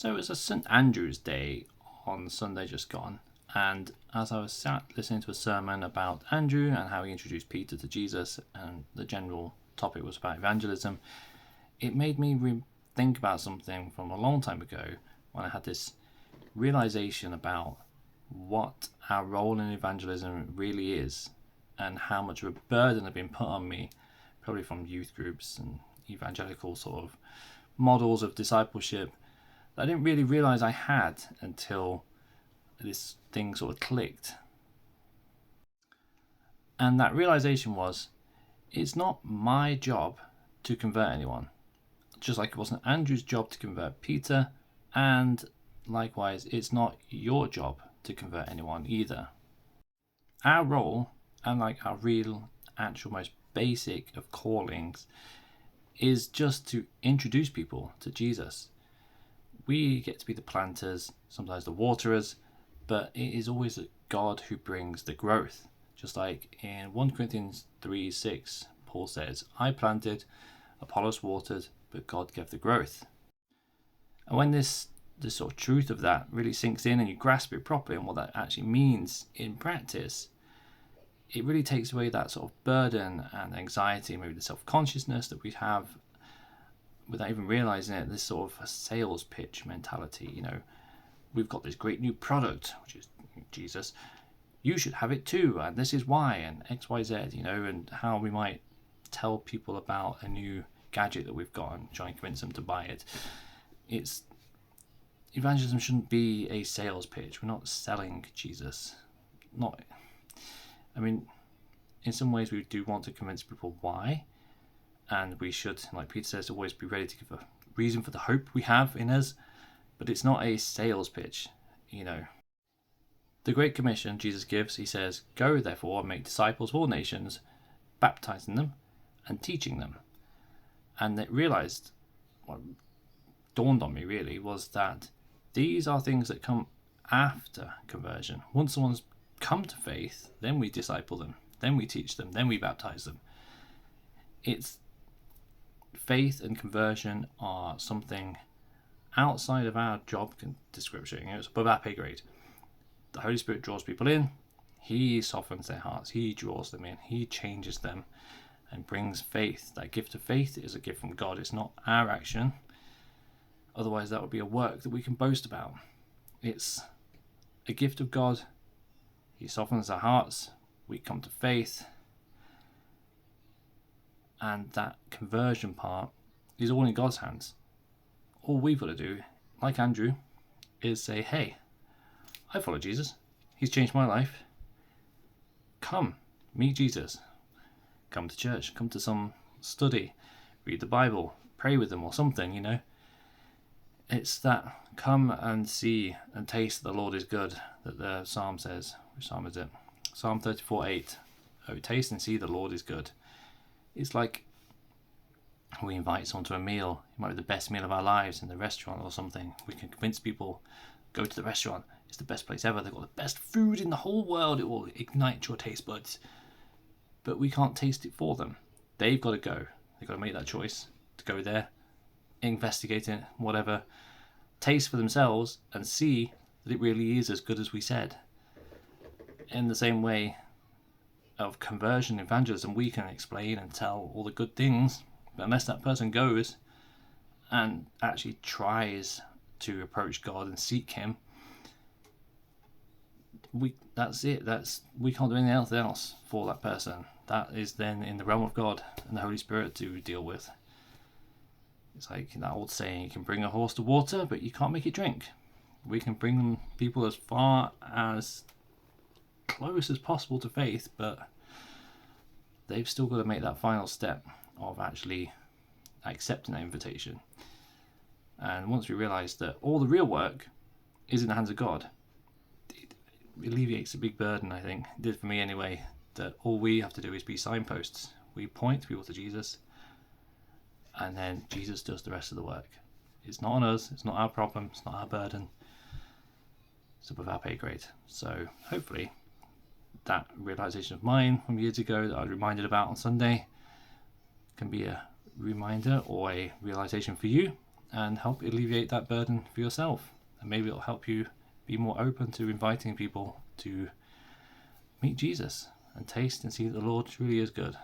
So it was a St Andrew's Day on Sunday just gone, and as I was sat listening to a sermon about Andrew and how he introduced Peter to Jesus, and the general topic was about evangelism, it made me think about something from a long time ago when I had this realization about what our role in evangelism really is and how much of a burden had been put on me, probably from youth groups and evangelical sort of models of discipleship, that I didn't really realize I had until this thing sort of clicked. And that realization was, it's not my job to convert anyone, just like it wasn't Andrew's job to convert Peter, and likewise it's not your job to convert anyone either. Our role, and like our real actual most basic of callings, is just to introduce people to Jesus. We get to be the planters, sometimes the waterers, but it is always God who brings the growth. Just like in 1 Corinthians 3:6, Paul says, I planted, Apollos watered, but God gave the growth. And when this sort of truth of that really sinks in and you grasp it properly and what that actually means in practice, it really takes away that sort of burden and anxiety, maybe the self-consciousness that we have without even realizing it, this sort of a sales pitch mentality. We've got this great new product, which is Jesus. You should have it too, and this is why, and XYZ, and how we might tell people about a new gadget that we've got and try and convince them to buy it. Evangelism shouldn't be a sales pitch. We're not selling Jesus. In some ways we do want to convince people why, and we should, like Peter says, always be ready to give a reason for the hope we have in us, but it's not a sales pitch. The Great Commission Jesus gives, he says, go therefore and make disciples of all nations, baptizing them and teaching them. And it what dawned on me really was that these are things that come after conversion. Once someone's come to faith, then we disciple them, then we teach them, then we baptize them. It's faith and conversion are something outside of our job description. It's above our pay grade. The Holy Spirit draws people in, he softens their hearts, he draws them in, he changes them and brings faith. That gift of faith is a gift from God. It's not our action. Otherwise that would be a work that we can boast about. It's a gift of God. He softens our hearts, we come to faith, and that conversion part is all in God's hands. All we've got to do, like Andrew, is say, hey, I follow Jesus. He's changed my life. Come, meet Jesus. Come to church, come to some study, read the Bible, pray with them or something, It's that come and see and taste the Lord is good that the psalm says. Which psalm is it? Psalm 34:8. Oh, taste and see the Lord is good. It's like we invite someone to a meal. It might be the best meal of our lives in the restaurant or something. We can convince people, go to the restaurant. It's the best place ever. They've got the best food in the whole world. It will ignite your taste buds. But we can't taste it for them. They've got to go. They've got to make that choice to go there, investigate it, whatever, taste for themselves and see that it really is as good as we said. In the same way of conversion evangelism, we can explain and tell all the good things, but unless that person goes and actually tries to approach God and seek him, that's it. We can't do anything else for that person. That is then in the realm of God and the Holy Spirit to deal with. It's like that old saying, you can bring a horse to water, but you can't make it drink. We can bring people as far as close as possible to faith, but they've still got to make that final step of actually accepting that invitation. And once we realise that all the real work is in the hands of God, it alleviates a big burden, I think. It did for me anyway, that all we have to do is be signposts. We point people to Jesus, and then Jesus does the rest of the work. It's not on us, it's not our problem, it's not our burden, it's above our pay grade. So hopefully that realization of mine from years ago that I was reminded about on Sunday can be a reminder or a realization for you and help alleviate that burden for yourself. And maybe it'll help you be more open to inviting people to meet Jesus and taste and see that the Lord truly is good.